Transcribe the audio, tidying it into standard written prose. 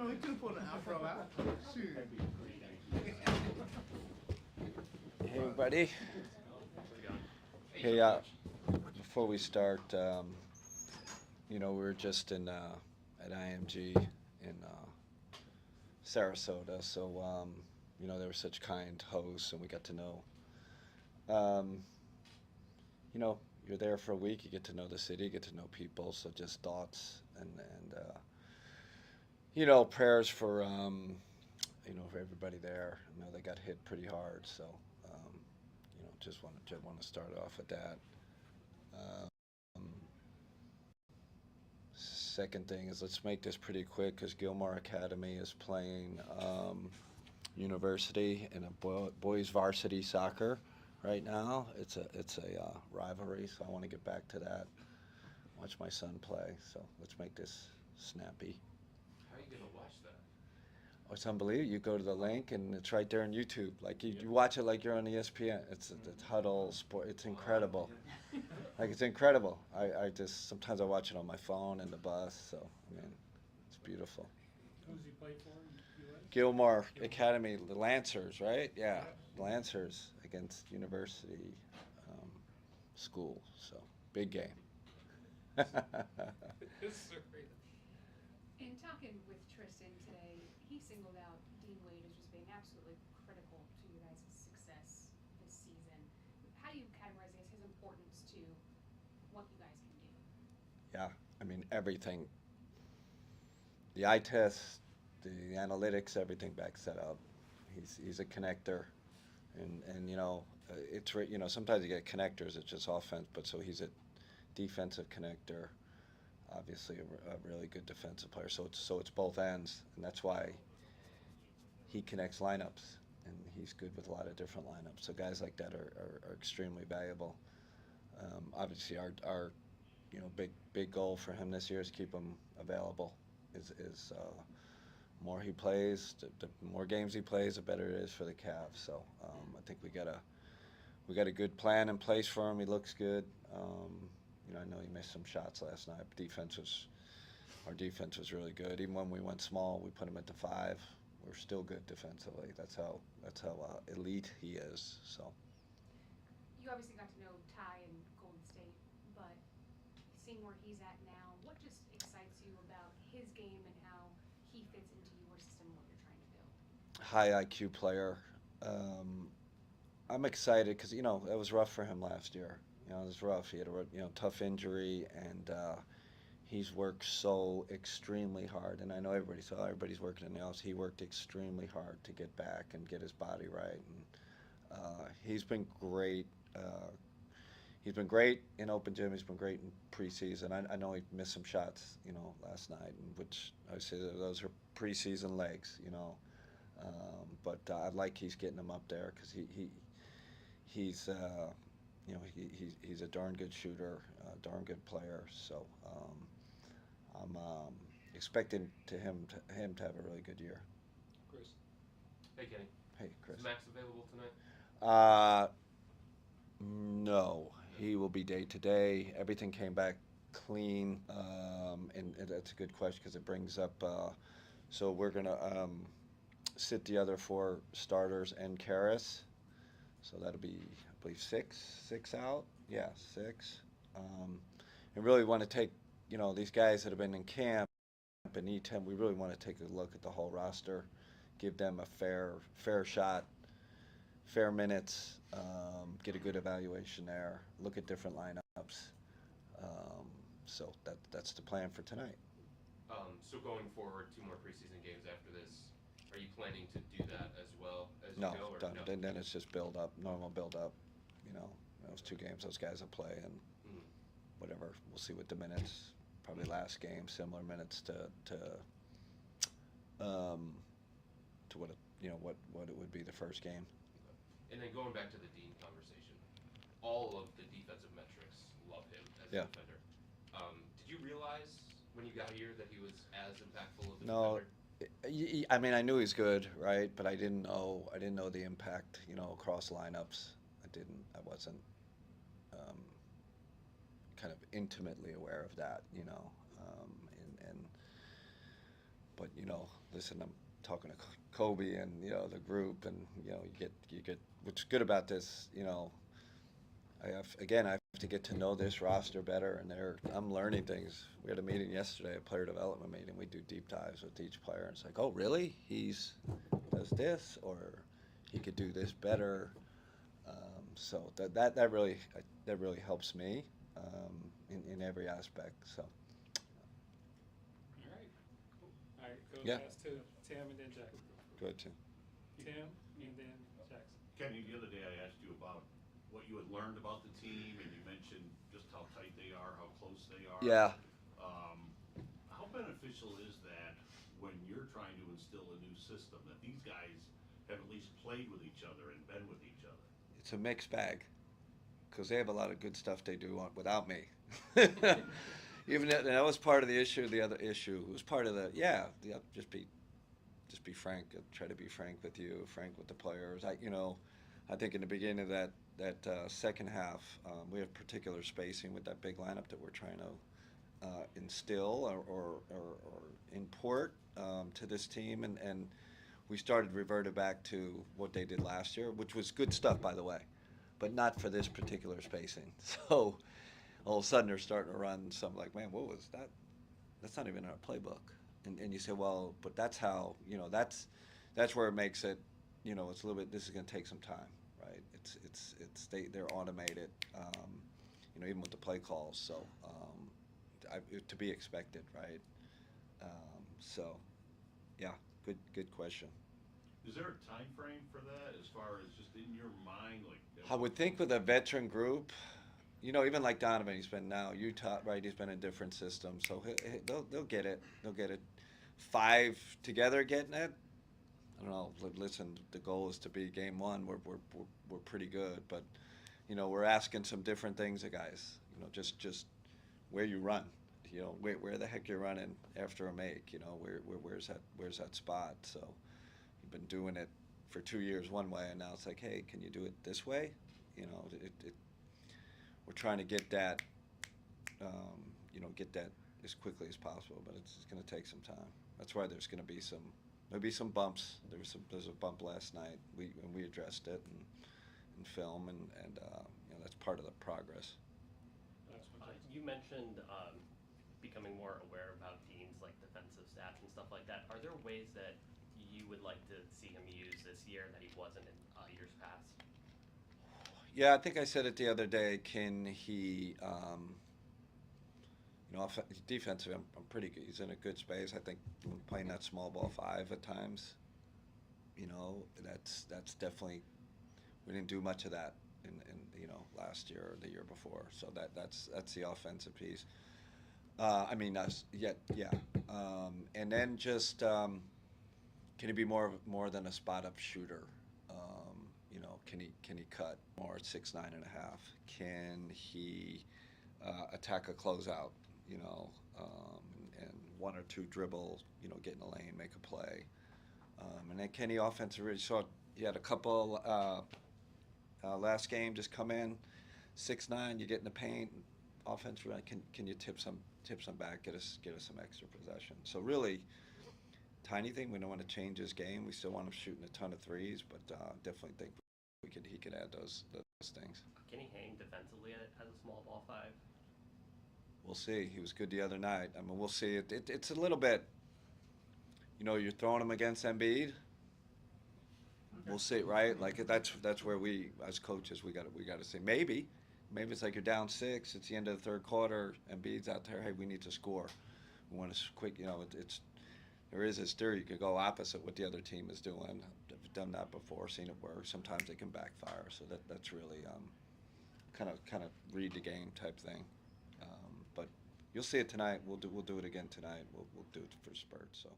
we could have put an outro out. Shoot. Hey, everybody. Hey, before we start, we were just at IMG in Sarasota, so they were such kind hosts, and we got to know. You're there for a week, you get to know the city, you get to know people, so just thoughts and prayers for for everybody there. I know they got hit pretty hard, so just want to start off with that. Second thing is, let's make this pretty quick because Gilmore Academy is playing University in a boys varsity soccer right now. It's a rivalry, so I want to get back to that. Watch my son play, so let's make this snappy. How are you gonna watch that? Oh, it's unbelievable. You go to the link and it's right there on YouTube. Like you watch it like you're on ESPN. It's Huddle Sport. It's incredible. Like it's incredible. I just sometimes I watch it on my phone in the bus. So it's beautiful. Who's he play for? US? Gilmore Academy, the Lancers, right? Yeah, Lancers against University School. So big game. In talking with Tristan today, he singled out Dean Wade as just being absolutely critical to you guys' success this season. How do you categorize his importance to what you guys can do? Yeah, everything. The eye test, the analytics, everything backs that up. He's a connector, and sometimes you get connectors, it's just offense, but so he's a defensive connector. Obviously, a really good defensive player. So it's both ends, and that's why he connects lineups, and he's good with a lot of different lineups. So guys like that are extremely valuable. Obviously, our big goal for him this year is keep him available. Is more he plays, the more games he plays, the better it is for the Cavs. So I think we got a good plan in place for him. He looks good. I know he missed some shots last night. Our defense was really good. Even when we went small, we put him at the 5. We're still good defensively. That's how elite he is. So. You obviously got to know Ty in Golden State, but seeing where he's at now, what just excites you about his game and how he fits into your system and what you're trying to build? High IQ player. I'm excited because it was rough for him last year. It was rough. He had a tough injury, and he's worked so extremely hard. And I know everybody's working in the office. He worked extremely hard to get back and get his body right. And he's been great. He's been great in open gym. He's been great in preseason. I know he missed some shots, last night, which I say those are preseason legs, But I like he's getting them up there because he's a darn good shooter, darn good player. So I'm expecting him to have a really good year. Chris. Hey, Kenny. Hey, Chris. Is Max available tonight? No, he will be day to day. Everything came back clean, and that's a good question because it brings up. So we're gonna sit the other 4 starters and Karras. So that'll be, I believe, six out. Yeah, 6. And really want to take, these guys that have been in camp and E10. We really want to take a look at the whole roster, give them a fair shot, fair minutes, get a good evaluation there, look at different lineups. So that's the plan for tonight. So going forward, 2 more preseason games after this, are you planning to do that as well as No, you go? Or done. no? Then it's just normal build up. Those 2 games, those guys will play, and whatever. We'll see what the minutes. Probably last game, similar minutes to what it would be the first game. And then going back to the Dean conversation, all of the defensive metrics love him as a defender. Did you realize when you got here that he was as impactful of a defender? I knew he's good, right? But I didn't know the impact, across lineups. I wasn't kind of intimately aware of that, but but listen, I'm talking to Kobe and the group, and you get what's good about this. I have to get to know this roster better, and I'm learning things. We had a meeting yesterday, a player development meeting. We do deep dives with each player, and it's like, oh, really? He's does this, or he could do this better. So that really helps me in every aspect. So. All right. Cool. All right, go Yeah. fast to Tim and then Jackson. Good too. Tim and then Jackson. Kenny, the other day I asked you about what you had learned about the team, and you mentioned just how tight they are, how close they are. Yeah. How beneficial is that when you're trying to instill a new system, that these guys have at least played with each other and been with each other? It's a mixed bag, because they have a lot of good stuff they do without me. Even that was part of the issue. The other issue was part of just be frank. Try to be frank with you, frank with the players. I think in the beginning of that second half, we have particular spacing with that big lineup that we're trying to instill or import to this team, and we started reverted back to what they did last year, which was good stuff, by the way, but not for this particular spacing. So all of a sudden they're starting to run some, like, man, what was that? That's not even in our playbook. And you say, well, but that's how, that's where it makes it, it's a little bit, this is going to take some time, right? They're automated, even with the play calls. So to be expected, right? So, yeah, good question. Is there a time frame for that, as far as just in your mind, like? I would think with a veteran group, even like Donovan, he's been now Utah, right? He's been in different systems, so they'll get it. They'll get it. 5 together getting it. I don't know. Listen, the goal is to be game one. We're pretty good, but we're asking some different things of guys. Just where you run. Where the heck you're running after a make. Where's that spot? So you've been doing it for 2 years one way, and now it's like, hey, can you do it this way? We're trying to get that, get that as quickly as possible, but it's going to take some time. That's why there's going to be some bumps. There's a bump last night. We addressed it in film, and that's part of the progress. You mentioned becoming more aware about Dean's defensive stats and stuff like that. Are there ways that you would like to see him use this year that he wasn't in years past? Yeah, I think I said it the other day. Can he, defensively, I'm pretty good. He's in a good space. I think playing that small ball 5 at times, that's definitely, we didn't do much of that in last year or the year before. So that's the offensive piece. And then just can he be more than a spot up shooter? Can he cut more at 6'9.5"? Can he attack a closeout? And 1 or 2 dribble, get in the lane, make a play. And then can he offensively? So he had a couple last game just come in, 6'9", you get in the paint, offensively. Can you tip some back, get us some extra possession? So really, tiny thing. We don't want to change his game. We still want him shooting a ton of threes, but definitely think he could add those things. Can he hang defensively as a small ball 5? We'll see. He was good the other night. We'll see. It's a little bit. You're throwing him against Embiid. We'll see, right? Like that's where we, as coaches, we got to say maybe it's like you're down 6. It's the end of the third quarter. Embiid's out there. Hey, we need to score. We want to quick. There is this theory you could go opposite what the other team is doing. I've done that before, seen it work. Sometimes they can backfire. So that's really kind of read the game type thing. But you'll see it tonight. We'll do it again tonight. We'll do it for spurts. So.